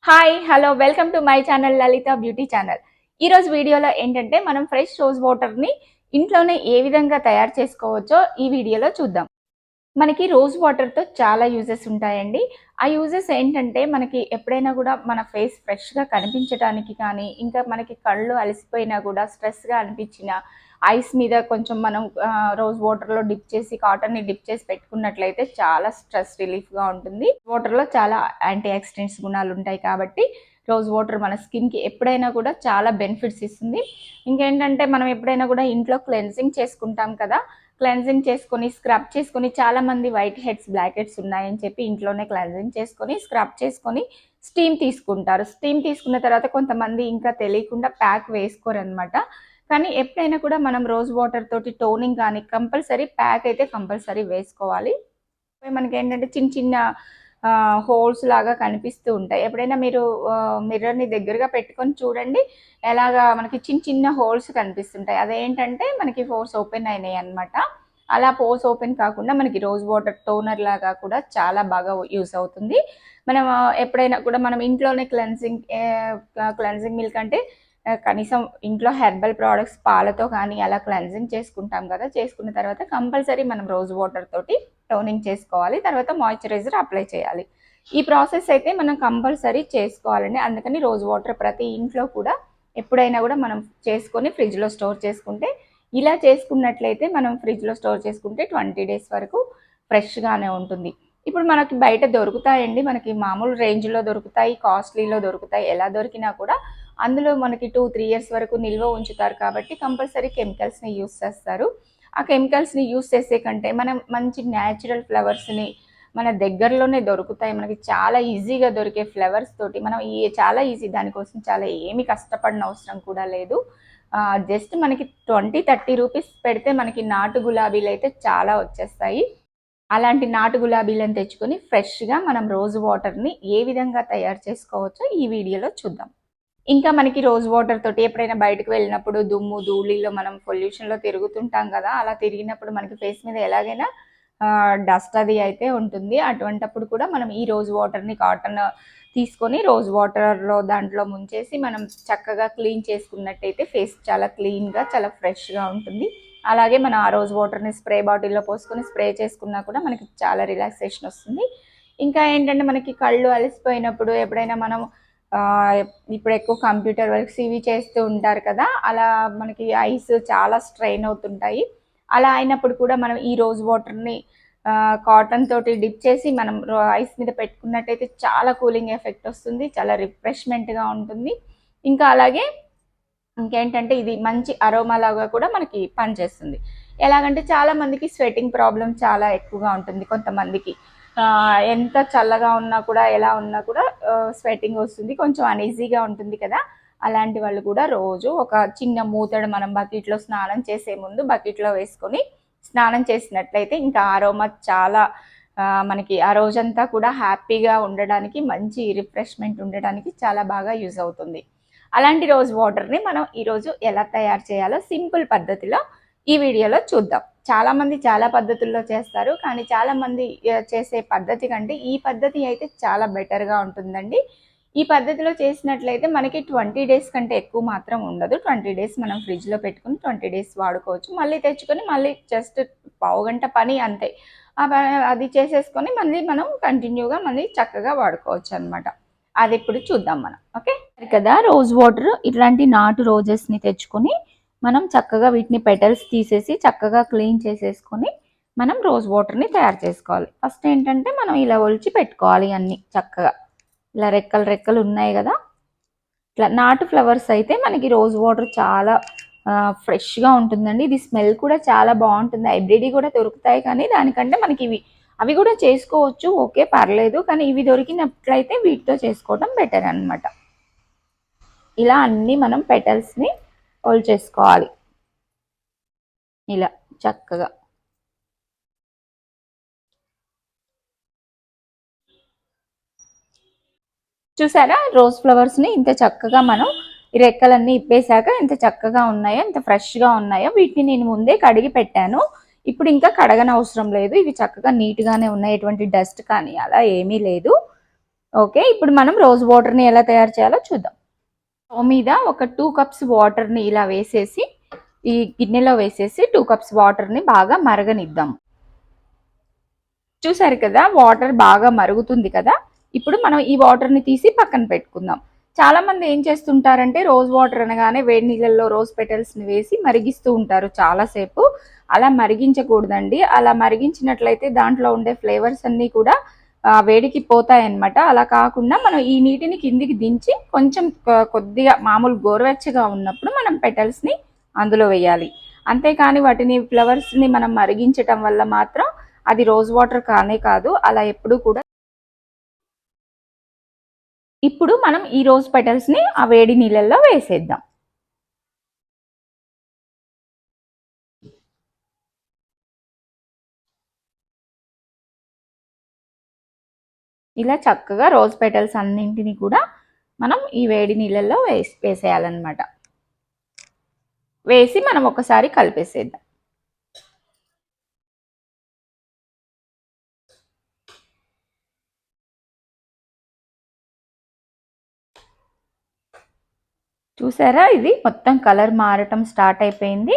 Hi hello welcome to my channel Lalitha beauty channel. ఈరోజు వీడియోలో ఏంటంటే మనం ఫ్రెష్ రోజ్ వాటర్ని ఇంట్లోనే ఏ విధంగా తయారు చేసుకోవచ్చో ఈ వీడియోలో చూద్దాం. మనకి రోజ్ వాటర్తో చాలా యూజెస్ ఉంటాయండి. ఆ యూజెస్ ఏంటంటే మనకి ఎప్పుడైనా కూడా మన ఫేస్ ఫ్రెష్గా కనిపించడానికి కానీ, ఇంకా మనకి కళ్ళు అలసిపోయినా కూడా స్ట్రెస్గా అనిపించిన ఐస్ మీద కొంచెం మనం రోజ్ వాటర్లో డిప్ చేసి కాటన్ని డిప్ చేసి పెట్టుకున్నట్లయితే చాలా స్ట్రెస్ రిలీఫ్గా ఉంటుంది. వాటర్లో చాలా యాంటీ ఆక్సిడెంట్స్ గుణాలు ఉంటాయి కాబట్టి రోజ్ వాటర్ మన స్కిన్కి ఎప్పుడైనా కూడా చాలా బెనిఫిట్స్ ఇస్తుంది. ఇంకేంటంటే మనం ఎప్పుడైనా కూడా ఇంట్లో క్లెన్సింగ్ చేసుకుంటాం కదా, క్లెన్జింగ్ చేసుకొని స్క్రబ్ చేసుకొని చాలామంది వైట్ హెడ్స్ బ్లాక్ హెడ్స్ ఉన్నాయని చెప్పి ఇంట్లోనే క్లెన్జింగ్ చేసుకొని స్క్రబ్ చేసుకొని స్టీమ్ తీసుకుంటారు. స్టీమ్ తీసుకున్న తర్వాత కొంతమంది ఇంకా తెలియకుండా ప్యాక్ వేసుకోరనమాట. కానీ ఎప్పుడైనా కూడా మనం రోజ్ వాటర్ తోటి టోనింగ్ కానీ కంపల్సరీ ప్యాక్ అయితే కంపల్సరీ వేసుకోవాలి. మనకి ఏంటంటే చిన్న చిన్న హోల్స్ లాగా కనిపిస్తూ ఉంటాయి. ఎప్పుడైనా మీరు మిర్రర్ని దగ్గరగా పెట్టుకొని చూడండి, ఎలాగా మనకి చిన్న చిన్న హోల్స్ కనిపిస్తుంటాయి. అదేంటంటే మనకి పోర్స్ ఓపెన్ అయినాయి అనమాట. అలా పోర్స్ ఓపెన్ కాకుండా మనకి రోజ్ వాటర్ టోనర్ లాగా కూడా చాలా బాగా యూస్ అవుతుంది. మనం ఎప్పుడైనా కూడా మనం ఇంట్లోనే క్లెన్సింగ్ మిల్క్ అంటే కనీసం ఇంట్లో హెర్బల్ ప్రోడక్ట్స్ పాలతో కానీ అలా క్లెన్జింగ్ చేసుకుంటాం కదా, చేసుకున్న తర్వాత కంపల్సరీ మనం రోజ్ వాటర్ తోటి టోనింగ్ చేసుకోవాలి. తర్వాత మాయిశ్చరైజర్ అప్లై చేయాలి. ఈ ప్రాసెస్ అయితే మనం కంపల్సరీ చేసుకోవాలండి. అందుకని రోజ్ వాటర్ ప్రతి ఇంట్లో కూడా ఎప్పుడైనా కూడా మనం చేసుకొని ఫ్రిడ్జ్లో స్టోర్ చేసుకుంటే, ఇలా చేసుకున్నట్లయితే మనం ఫ్రిడ్జ్లో స్టోర్ చేసుకుంటే 20 days వరకు ఫ్రెష్గానే ఉంటుంది. ఇప్పుడు మనకి బయట దొరుకుతాయండి, మనకి మామూలు రేంజ్లో దొరుకుతాయి, కాస్ట్లీలో దొరుకుతాయి. ఎలా దొరికినా కూడా అందులో మనకి 2-3 years వరకు నిల్వ ఉంచుతారు కాబట్టి కంపల్సరీ కెమికల్స్ని యూస్ చేస్తారు. ఆ కెమికల్స్ని యూస్ చేసే కంటే మనం మంచి న్యాచురల్ ఫ్లవర్స్ని మన దగ్గరలోనే దొరుకుతాయి. మనకి చాలా ఈజీగా దొరికే ఫ్లవర్స్ తోటి మనం చాలా ఈజీ, దానికోసం చాలా ఏమి కష్టపడిన అవసరం కూడా లేదు. జస్ట్ మనకి 20-30 రూపీస్ పెడితే మనకి నాటు గులాబీలు అయితే చాలా వచ్చేస్తాయి. అలాంటి నాటు గులాబీలను తెచ్చుకొని ఫ్రెష్గా మనం రోజ్ వాటర్ని ఏ విధంగా తయారు చేసుకోవచ్చో ఈ వీడియోలో చూద్దాం. ఇంకా మనకి రోజ్ వాటర్ తోటి ఎప్పుడైనా బయటకు వెళ్ళినప్పుడు దుమ్ము ధూళిలో మనం పొల్యూషన్లో తిరుగుతుంటాం కదా, అలా తిరిగినప్పుడు మనకి ఫేస్ మీద ఎలాగైనా డస్ట్ అది అయితే ఉంటుంది. అటువంటప్పుడు కూడా మనం ఈ రోజ్ వాటర్ని కాటన్ తీసుకొని రోజ్ వాటర్లో దాంట్లో ముంచేసి మనం చక్కగా క్లీన్ చేసుకున్నట్టయితే ఫేస్ చాలా క్లీన్గా చాలా ఫ్రెష్గా ఉంటుంది. అలాగే మనం ఆ రోజ్ వాటర్ని స్ప్రే బాటిల్లో పోసుకొని స్ప్రే చేసుకున్నా కూడా మనకి చాలా రిలాక్సేషన్ వస్తుంది. ఇంకా ఏంటంటే మనకి కళ్ళు అలసిపోయినప్పుడు ఎప్పుడైనా మనం ఇప్పుడు ఎక్కువ కంప్యూటర్ వర్క్స్ ఇవి చేస్తూ ఉంటారు కదా, అలా మనకి ఐస్ చాలా స్ట్రెయిన్ అవుతుంటాయి. అలా అయినప్పుడు కూడా మనం ఈ రోజ్ వాటర్ని కాటన్ తోటి డిప్ చేసి మనం ఐస్ మీద పెట్టుకున్నట్టయితే చాలా కూలింగ్ ఎఫెక్ట్ వస్తుంది, చాలా రిఫ్రెష్మెంట్గా ఉంటుంది. ఇంకా అలాగే ఇంకేంటంటే ఇది మంచి అరోమా లాగా కూడా మనకి పనిచేస్తుంది. ఎలాగంటే చాలామందికి స్వెటింగ్ ప్రాబ్లం చాలా ఎక్కువగా ఉంటుంది. కొంతమందికి ఎంత చల్లగా ఉన్నా కూడా ఎలా ఉన్నా కూడా స్వెటింగ్ వస్తుంది, కొంచెం అనీజీగా ఉంటుంది కదా. అలాంటి వాళ్ళు కూడా రోజు ఒక చిన్న మూతడు మనం బకెట్లో స్నానం చేసే ముందు బకెట్లో వేసుకొని స్నానం చేసినట్లయితే ఇంకా ఆరోమా చాలా మనకి ఆ రోజంతా కూడా హ్యాపీగా ఉండడానికి, మంచి రిఫ్రెష్మెంట్ ఉండడానికి చాలా బాగా యూజ్ అవుతుంది. అలాంటి రోజ్ వాటర్ని మనం ఈరోజు ఎలా తయారు చేయాలో సింపుల్ పద్ధతిలో ఈ వీడియోలో చూద్దాం. చాలామంది చాలా పద్ధతుల్లో చేస్తారు, కానీ చాలామంది చేసే పద్ధతి కంటే ఈ పద్ధతి అయితే చాలా బెటర్గా ఉంటుందండి. ఈ పద్ధతిలో చేసినట్లయితే మనకి 20 days కంటే ఎక్కువ మాత్రం ఉండదు. 20 days మనం ఫ్రిడ్జ్లో పెట్టుకుని 20 days వాడుకోవచ్చు. మళ్ళీ తెచ్చుకొని మళ్ళీ జస్ట్ పావుగంట పని అంతే, అది చేసేసుకొని మళ్ళీ మనం కంటిన్యూగా మళ్ళీ చక్కగా వాడుకోవచ్చు అనమాట. అది ఇప్పుడు చూద్దాం మనం. ఓకే కదా, రోజ్ వాటర్ ఇట్లాంటి నాటు రోజెస్ని తెచ్చుకొని మనం చక్కగా వీటిని పెటల్స్ తీసేసి చక్కగా క్లీన్ చేసేసుకొని మనం రోజ్ వాటర్ని తయారు చేసుకోవాలి. ఫస్ట్ ఏంటంటే మనం ఇలా ఒలిచి పెట్టుకోవాలి అన్నీ చక్కగా. ఇలా రెక్కలు రెక్కలు ఉన్నాయి కదా, ఇట్లా నాటు ఫ్లవర్స్ అయితే మనకి రోజ్ వాటర్ చాలా ఫ్రెష్గా ఉంటుందండి. ఇది స్మెల్ కూడా చాలా బాగుంటుంది. హైబ్రిడ్ కూడా దొరుకుతాయి, కానీ దానికంటే మనకి అవి కూడా చేసుకోవచ్చు, ఓకే పర్లేదు. కానీ ఇవి దొరికినట్లయితే వీటితో చేసుకోవడం బెటర్ అనమాట. ఇలా అన్నీ మనం పెటల్స్ని చేసుకోవాలి ఇలా చక్కగా. చూసారా, రోజ్ ఫ్లవర్స్ని ఇంత చక్కగా మనం ఈ రెక్కలన్నీ ఇప్పేశాక ఎంత చక్కగా ఉన్నాయో, ఎంత ఫ్రెష్గా ఉన్నాయో. వీటిని నేను ముందే కడిగి పెట్టాను, ఇప్పుడు ఇంకా కడగనవసరం లేదు. ఇవి చక్కగా నీట్గానే ఉన్నాయి, ఎటువంటి డస్ట్ కానీ అలా ఏమీ లేదు. ఓకే, ఇప్పుడు మనం రోజ్ వాటర్ని ఎలా తయారు చేయాలో చూద్దాం. స్టవ్ మీద ఒక 2 కప్స్ వాటర్ని ఇలా వేసేసి ఈ గిన్నెలో వేసేసి 2 కప్స్ వాటర్ని బాగా మరగనిద్దాం. చూసారు కదా, వాటర్ బాగా మరుగుతుంది కదా. ఇప్పుడు మనం ఈ వాటర్ని తీసి పక్కన పెట్టుకుందాం. చాలా మంది ఏం చేస్తుంటారంటే రోజ్ వాటర్ అనగానే వేడి నీళ్ళల్లో రోజ్ పెటల్స్ని వేసి మరిగిస్తూ ఉంటారు చాలాసేపు. అలా మరిగించకూడదండి. అలా మరిగించినట్లయితే దాంట్లో ఉండే ఫ్లేవర్స్ అన్నీ కూడా వేడికి పోతాయన్నమాట. అలా కాకుండా మనం ఈ నీటిని కిందికి దించి కొంచెం కొద్దిగా మామూలు గోరువెచ్చగా ఉన్నప్పుడు మనం పెటల్స్ని అందులో వేయాలి. అంతేకాని వాటిని ఫ్లవర్స్ని మనం మరిగించటం వల్ల మాత్రం అది రోజ్ వాటర్ కానే కాదు. అలా ఎప్పుడు కూడా. ఇప్పుడు మనం ఈ రోజ్ పెటల్స్ని ఆ వేడి నీళ్ళల్లో వేసేద్దాం. ఇలా చక్కగా రోజ్ పెటల్స్ అన్నింటినీ కూడా మనం ఈ వేడి నీళ్ళల్లో వేసేయాలన్నమాట. వేసి మనం ఒకసారి కలిపేసేద్దాం. చూసారా, ఇది మొత్తం కలర్ మారటం స్టార్ట్ అయిపోయింది.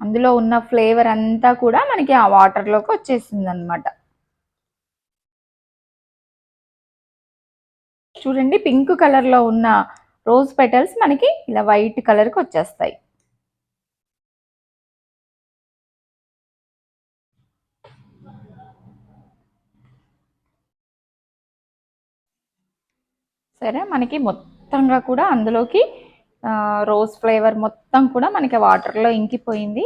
అందులో ఉన్న ఫ్లేవర్ అంతా కూడా మనకి ఆ వాటర్లోకి వచ్చేసింది అనమాట. చూడండి, పింక్ కలర్లో ఉన్న రోజ్ పెటల్స్ మనకి ఇలా వైట్ కలర్కి వచ్చేస్తాయి. సరే, మనకి మొత్తంగా కూడా అందులోకి రోజ్ ఫ్లేవర్ మొత్తం కూడా మనకి వాటర్లో ఇంకిపోయింది.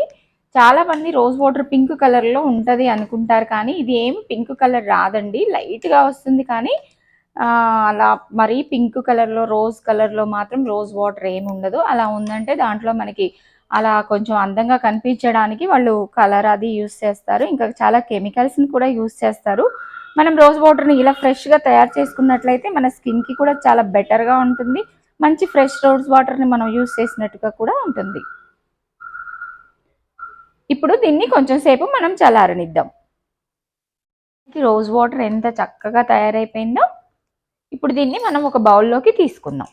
చాలామంది రోజ్ వాటర్ పింక్ కలర్లో ఉంటుంది అనుకుంటారు, కానీ ఇది ఏం పింక్ కలర్ రాదండి, లైట్గా వస్తుంది. కానీ అలా మరీ పింక్ కలర్లో రోజ్ కలర్లో మాత్రం రోజ్ వాటర్ ఏమి ఉండదు. అలా ఉందంటే దాంట్లో మనకి అలా కొంచెం అందంగా కనిపించడానికి వాళ్ళు కలర్ అది యూస్ చేస్తారు. ఇంకా చాలా కెమికల్స్ని కూడా యూస్ చేస్తారు. మనం రోజ్ వాటర్ని ఇలా ఫ్రెష్గా తయారు చేసుకున్నట్లయితే మన స్కిన్కి కూడా చాలా బెటర్గా ఉంటుంది. మంచి ఫ్రెష్ రోజ్ వాటర్ని మనం యూస్ చేసినట్టుగా కూడా ఉంటుంది. ఇప్పుడు దీన్ని కొంచెం సేపు మనం చల్లారనిద్దాం. రోజ్ వాటర్ ఎంత చక్కగా తయారైపోయిందో. ఇప్పుడు దీన్ని మనం ఒక బౌల్లోకి తీసుకుందాం.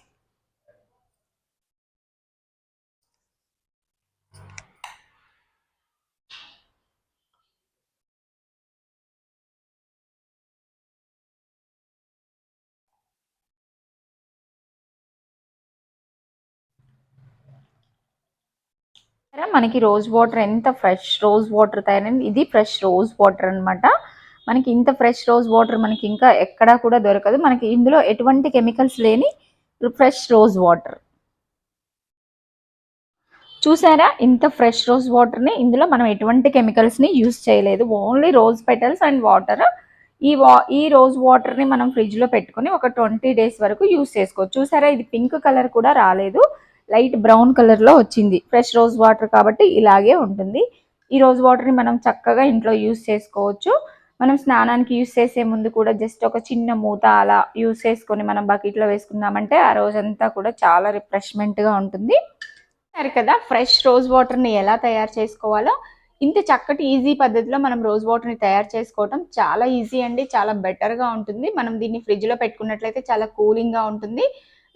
మనకి రోజ్ వాటర్ ఎంత ఫ్రెష్ రోజ్ వాటర్ తయారైంది. ఇది ఫ్రెష్ రోజ్ వాటర్ అనమాట. మనకి ఇంత ఫ్రెష్ రోజ్ వాటర్ మనకి ఇంకా ఎక్కడా కూడా దొరకదు. మనకి ఇందులో ఎటువంటి కెమికల్స్ లేని ఫ్రెష్ రోజ్ వాటర్. చూసారా, ఇంత ఫ్రెష్ రోజ్ వాటర్ని ఇందులో మనం ఎటువంటి కెమికల్స్ని యూస్ చేయలేదు. Only rose petals and water. ఈ రోజ్ వాటర్ని మనం ఫ్రిడ్జ్లో పెట్టుకొని ఒక 20 days వరకు యూస్ చేసుకోవచ్చు. చూసారా, ఇది పింక్ కలర్ కూడా రాలేదు, లైట్ బ్రౌన్ కలర్లో వచ్చింది. ఫ్రెష్ రోజ్ వాటర్ కాబట్టి ఇలాగే ఉంటుంది. ఈ రోజ్ వాటర్ని మనం చక్కగా ఇంట్లో యూస్ చేసుకోవచ్చు. మనం స్నానానికి యూస్ చేసే ముందు కూడా జస్ట్ ఒక చిన్న మూత అలా యూస్ చేసుకొని మనం బకెట్లో వేసుకున్నామంటే ఆ రోజంతా కూడా చాలా రిఫ్రెష్మెంట్గా ఉంటుంది. సరే కదా, ఫ్రెష్ రోజ్ వాటర్ని ఎలా తయారు చేసుకోవాలో ఇంత చక్కటి ఈజీ పద్ధతిలో మనం రోజ్ వాటర్ని తయారు చేసుకోవటం చాలా ఈజీ అండి. చాలా బెటర్గా ఉంటుంది. మనం దీన్ని ఫ్రిడ్జ్లో పెట్టుకున్నట్లయితే చాలా కూలింగ్గా ఉంటుంది.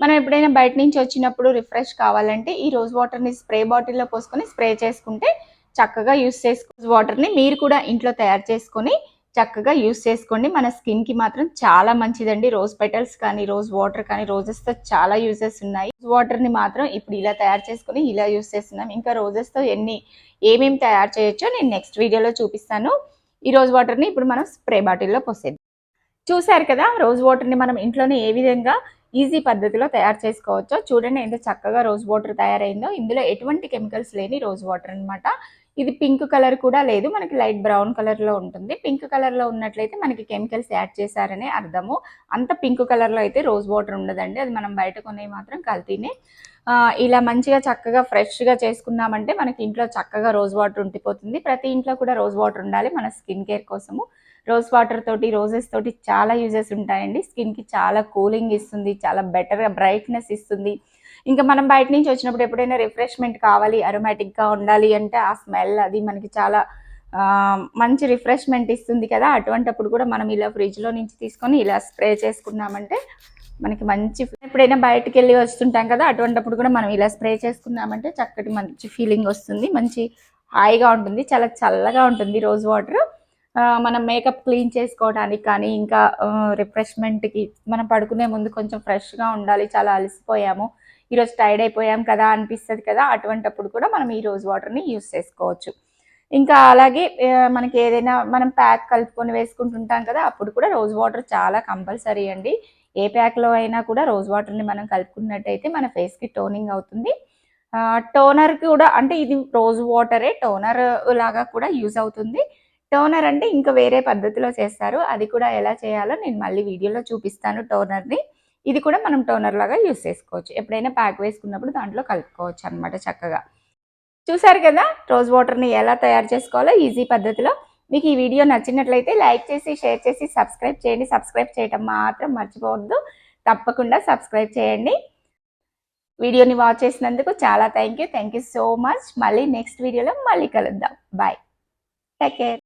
మనం ఎప్పుడైనా బయట నుంచి వచ్చినప్పుడు రిఫ్రెష్ కావాలంటే ఈ రోజ్ వాటర్ని స్ప్రే బాటిల్లో పోసుకొని స్ప్రే చేసుకుంటే చక్కగా యూస్ చేసుకో. రోజ్ వాటర్ని మీరు కూడా ఇంట్లో తయారు చేసుకొని చక్కగా యూస్ చేసుకోండి. మన స్కిన్కి మాత్రం చాలా మంచిదండి. రోజ్ పెటల్స్ కానీ రోజ్ వాటర్ కానీ రోజెస్తో చాలా యూజెస్ ఉన్నాయి. రోజ్ వాటర్ని మాత్రం ఇప్పుడు ఇలా తయారు చేసుకొని ఇలా యూస్ చేస్తున్నాం. ఇంకా రోజెస్తో ఏమేమి తయారు చేయొచ్చో నేను నెక్స్ట్ వీడియోలో చూపిస్తాను. ఈ రోజ్ వాటర్ని ఇప్పుడు మనం స్ప్రే బాటిల్లో పోసేద్దాం. చూసారు కదా, రోజ్ వాటర్ని మనం ఇంట్లోనే ఏ విధంగా ఈజీ పద్ధతిలో తయారు చేసుకోవచ్చో. చూడండి ఎంత చక్కగా రోజ్ వాటర్ తయారైందో. ఇందులో ఎటువంటి కెమికల్స్ లేని రోజ్ వాటర్ అనమాట. ఇది పింక్ కలర్ కూడా లేదు, మనకి లైట్ బ్రౌన్ కలర్లో ఉంటుంది. పింక్ కలర్లో ఉన్నట్లయితే మనకి కెమికల్స్ యాడ్ చేశారనే అర్థము. అంత పింక్ కలర్లో అయితే రోజ్ వాటర్ ఉండదండి, అది మనం బయట కొనేవి మాత్రం కల్తీనే. ఇలా మంచిగా చక్కగా ఫ్రెష్గా చేసుకున్నామంటే మనకి ఇంట్లో చక్కగా రోజ్ వాటర్ ఉండిపోతుంది. ప్రతి ఇంట్లో కూడా రోజ్ వాటర్ ఉండాలి మన స్కిన్ కేర్ కోసము. రోజ్ వాటర్ తోటి రోజెస్ తోటి చాలా యూజెస్ ఉంటాయండి. స్కిన్కి చాలా కూలింగ్ ఇస్తుంది, చాలా బెటర్గా బ్రైట్నెస్ ఇస్తుంది. ఇంకా మనం బయట నుంచి వచ్చినప్పుడు ఎప్పుడైనా రిఫ్రెష్మెంట్ కావాలి, అరోమాటిక్గా ఉండాలి అంటే ఆ స్మెల్ అది మనకి చాలా మంచి రిఫ్రెష్మెంట్ ఇస్తుంది కదా, అటువంటప్పుడు కూడా మనం ఇలా ఫ్రిడ్జ్లో నుంచి తీసుకొని ఇలా స్ప్రే చేసుకున్నామంటే మనకి మంచి, ఎప్పుడైనా బయటకు వెళ్ళి వస్తుంటాం కదా, అటువంటప్పుడు కూడా మనం ఇలా స్ప్రే చేసుకున్నామంటే చక్కటి మంచి ఫీలింగ్ వస్తుంది, మంచి హాయిగా ఉంటుంది, చాలా చల్లగా ఉంటుంది రోజ్ వాటర్. మనం మేకప్ క్లీన్ చేసుకోవడానికి కానీ ఇంకా రిఫ్రెష్మెంట్కి, మనం పడుకునే ముందు కొంచెం ఫ్రెష్గా ఉండాలి, చాలా అలసిపోయాము, ఈరోజు టైర్డ్ అయిపోయాం కదా అనిపిస్తుంది కదా, అటువంటప్పుడు కూడా మనం ఈ రోజ్ వాటర్ని యూస్ చేసుకోవచ్చు. ఇంకా అలాగే మనకి ఏదైనా మనం ప్యాక్ కలుపుకొని వేసుకుంటుంటాం కదా, అప్పుడు కూడా రోజ్ వాటర్ చాలా కంపల్సరీ అండి. ఏ ప్యాక్లో అయినా కూడా రోజ్ వాటర్ని మనం కలుపుకున్నట్టయితే మన ఫేస్కి టోనింగ్ అవుతుంది. టోనర్ కూడా అంటే ఇది రోజ్ వాటరే టోనర్ లాగా కూడా యూజ్ అవుతుంది. టోనర్ అంటే ఇంకా వేరే పద్ధతిలో చేస్తారు, అది కూడా ఎలా చేయాలో నేను మళ్ళీ వీడియోలో చూపిస్తాను టోనర్ని. ఇది కూడా మనం టోనర్ లాగా యూజ్ చేసుకోవచ్చు, ఎప్పుడైనా ప్యాక్ వేసుకున్నప్పుడు దాంట్లో కలుపుకోవచ్చు అనమాట చక్కగా. చూసారు కదా రోజ్ వాటర్ని ఎలా తయారు చేసుకోవాలో ఈజీ పద్ధతిలో. మీకు ఈ వీడియో నచ్చినట్లయితే లైక్ చేసి, షేర్ చేసి, సబ్స్క్రైబ్ చేయండి. సబ్స్క్రైబ్ చేయటం మాత్రం మర్చిపోవద్దు, తప్పకుండా సబ్స్క్రైబ్ చేయండి. వీడియోని వాచ్ చేసినందుకు చాలా థ్యాంక్ యూ సో మచ్. మళ్ళీ నెక్స్ట్ వీడియోలో మళ్ళీ కలుద్దాం. Bye, take care.